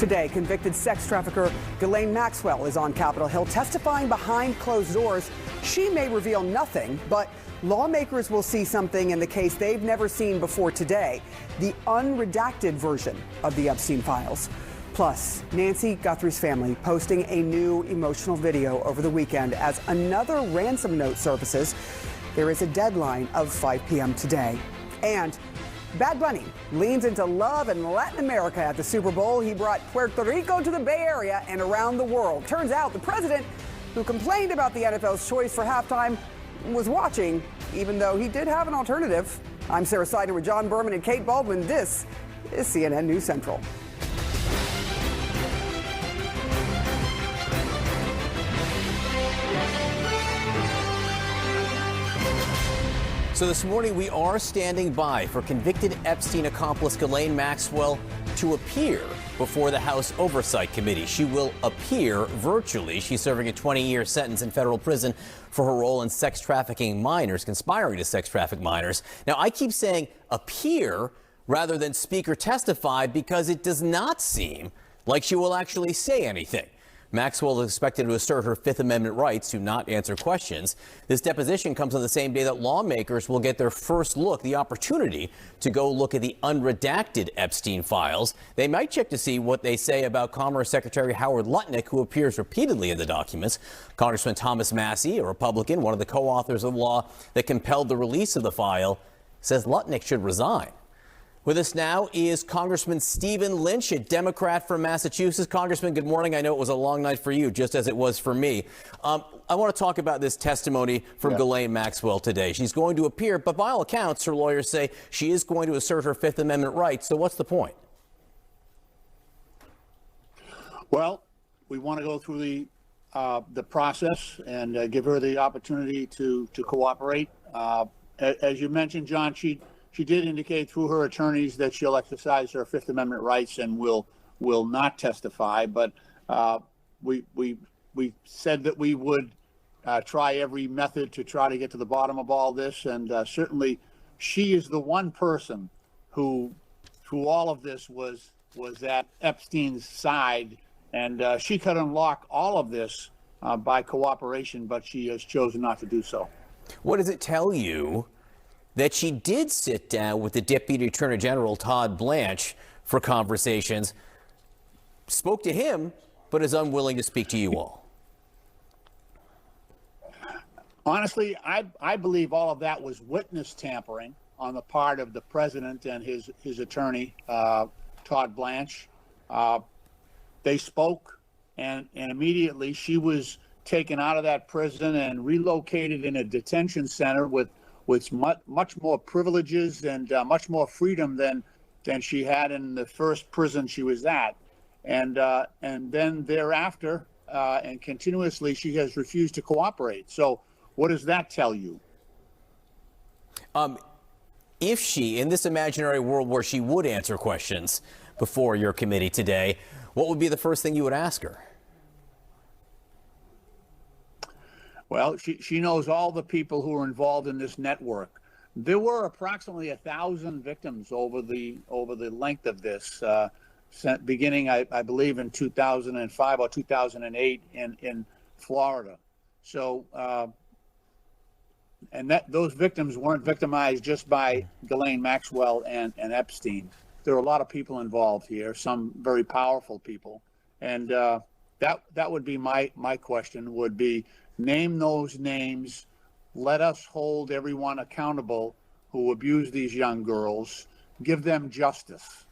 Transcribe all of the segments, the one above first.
Today, convicted sex trafficker Ghislaine Maxwell is on Capitol Hill testifying behind closed doors. She may reveal nothing, but lawmakers will see something in the case they've never seen before today, the unredacted version of the Epstein files. Plus, Nancy Guthrie's family posting a new emotional video over the weekend as another ransom note surfaces. There is a deadline of 5 p.m. today. And Bad Bunny leans into love in Latin America at the Super Bowl. He brought Puerto Rico to the Bay Area and around the world. Turns out the president, who complained about the NFL's choice for halftime, was watching, even though he did have an alternative. I'm Sarah Sider with John Berman and Kate Baldwin. This is CNN News Central. So this morning we are standing by for convicted Epstein accomplice Ghislaine Maxwell to appear before the House Oversight Committee. She will appear virtually. She's serving a 20-year sentence in federal prison for her role in sex trafficking minors, conspiring to sex traffic minors. Now, I keep saying appear rather than speak or testify because it does not seem like she will actually say anything. Maxwell is expected to assert her Fifth Amendment rights to not answer questions. This deposition comes on the same day that lawmakers will get their first look, the opportunity to go look at the unredacted Epstein files. They might check to see what they say about Commerce Secretary Howard Lutnick, who appears repeatedly in the documents. Congressman Thomas Massey, a Republican, one of the co-authors of the law that compelled the release of the file, says Lutnick should resign. With us now is Congressman Stephen Lynch, a Democrat from Massachusetts. Congressman, good morning. I know it was a long night for you, just as it was for me. I want to talk about this testimony from Ghislaine Maxwell today. She's going to appear, but by all accounts, her lawyers say she is going to assert her Fifth Amendment rights. So what's the point? Well, we want to go through the process and give her the opportunity to cooperate. As you mentioned, John, she did indicate through her attorneys that she'll exercise her Fifth Amendment rights and will not testify. But we said that we would try every method to try to get to the bottom of all this. And certainly she is the one person who, through all of this, was at Epstein's side. And she could unlock all of this by cooperation, but she has chosen not to do so. What does it tell you that she did sit down with the Deputy Attorney General, Todd Blanche, for conversations, spoke to him, but is unwilling to speak to you all? Honestly, I believe all of that was witness tampering on the part of the president and his attorney, Todd Blanche. They spoke, and immediately she was taken out of that prison and relocated in a detention center with much more privileges and much more freedom than she had in the first prison she was at. And then thereafter and continuously, she has refused to cooperate. So what does that tell you? If she, in this imaginary world where she would answer questions before your committee today, what would be the first thing you would ask her? Well, she knows all the people who are involved in this network. There were approximately 1,000 victims over the length of this, beginning, I believe, in 2005 or 2008 in Florida. So, and those victims weren't victimized just by Ghislaine Maxwell and Epstein. There are a lot of people involved here, some very powerful people, and that would be my question. Would be, name those names. Let us hold everyone accountable who abuse these young girls. Give them justice.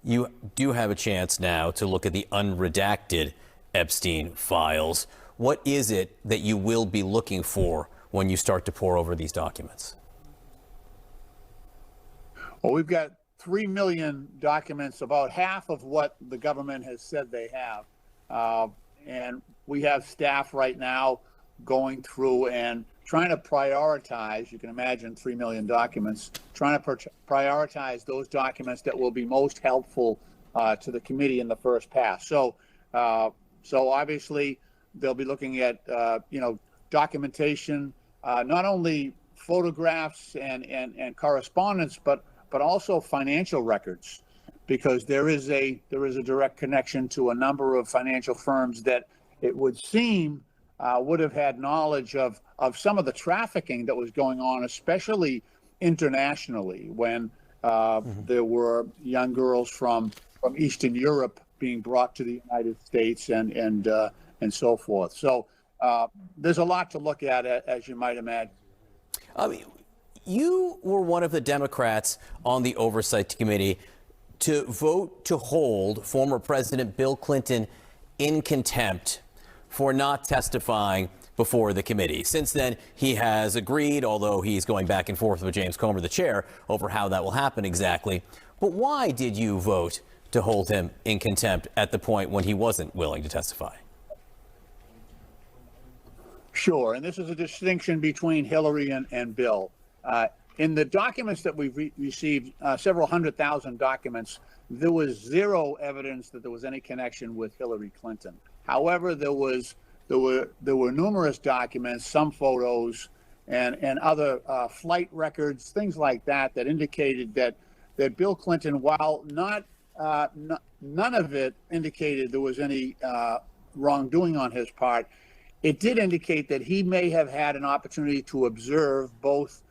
You do have a chance now to look at the unredacted Epstein files. What is it that you will be looking for when you start to pore over these documents? Well, we've got 3 million documents, about half of what the government has said they have. And we have staff right now going through and trying to prioritize. You can imagine 3 million documents, trying to prioritize those documents that will be most helpful to the committee in the first pass. So obviously they'll be looking at documentation, not only photographs and correspondence, but also financial records. because there is a direct connection to a number of financial firms that it would seem would have had knowledge of some of the trafficking that was going on, especially internationally, when there were young girls from Eastern Europe being brought to the United States and so forth. So there's a lot to look at, as you might imagine. You were one of the Democrats on the Oversight Committee to vote to hold former President Bill Clinton in contempt for not testifying before the committee. Since then, he has agreed, although he's going back and forth with James Comer, the chair, over how that will happen exactly. But why did you vote to hold him in contempt at the point when he wasn't willing to testify? Sure, and this is a distinction between Hillary and Bill. In the documents that we've received, several 100,000 documents, there was zero evidence that there was any connection with Hillary Clinton. However, there were numerous documents, some photos, and other flight records, things like that indicated that Bill Clinton, while none of it indicated there was any wrongdoing on his part, it did indicate that he may have had an opportunity to observe both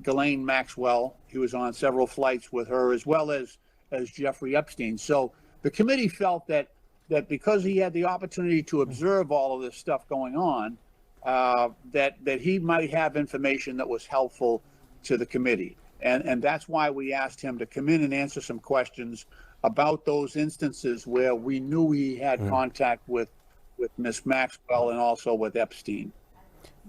Ghislaine Maxwell, he was on several flights with her, as well as Jeffrey Epstein. So the committee felt that because he had the opportunity to observe all of this stuff going on, that he might have information that was helpful to the committee. And that's why we asked him to come in and answer some questions about those instances where we knew he had contact with Ms. Maxwell and also with Epstein.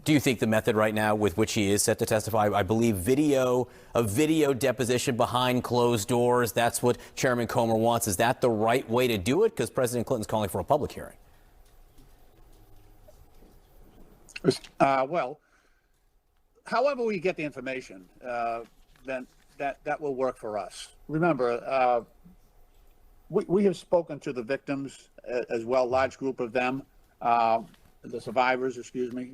Do you think the method right now with which he is set to testify, I believe a video deposition behind closed doors, that's what Chairman Comer wants. Is that the right way to do it? Because President Clinton's calling for a public hearing. Well, however we get the information, then that will work for us. Remember, we have spoken to the victims as well, large group of them, the survivors, excuse me,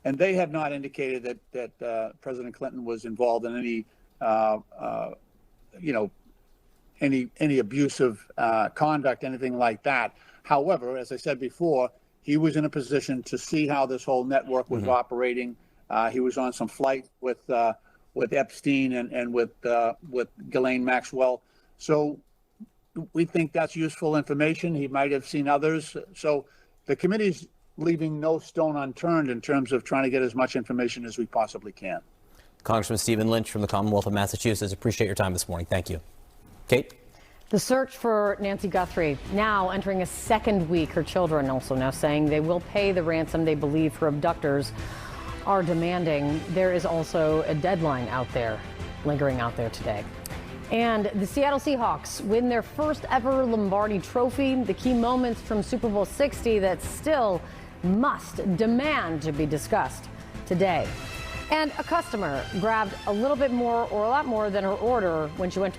and they have not indicated that President Clinton was involved in any abusive conduct, anything like that. However, as I said before, he was in a position to see how this whole network was operating. He was on some flight with Epstein and with Ghislaine Maxwell. So we think that's useful information. He might have seen others. So the committee's leaving no stone unturned in terms of trying to get as much information as we possibly can. Congressman Stephen Lynch from the Commonwealth of Massachusetts, appreciate your time this morning. Thank you. Kate? The search for Nancy Guthrie now entering a second week. Her children also now saying they will pay the ransom they believe her abductors are demanding. There is also a deadline out there, lingering out there today. And the Seattle Seahawks win their first ever Lombardi Trophy. The key moments from Super Bowl 60 that still must demand to be discussed today. And a customer grabbed a little bit more or a lot more than her order when she went to pick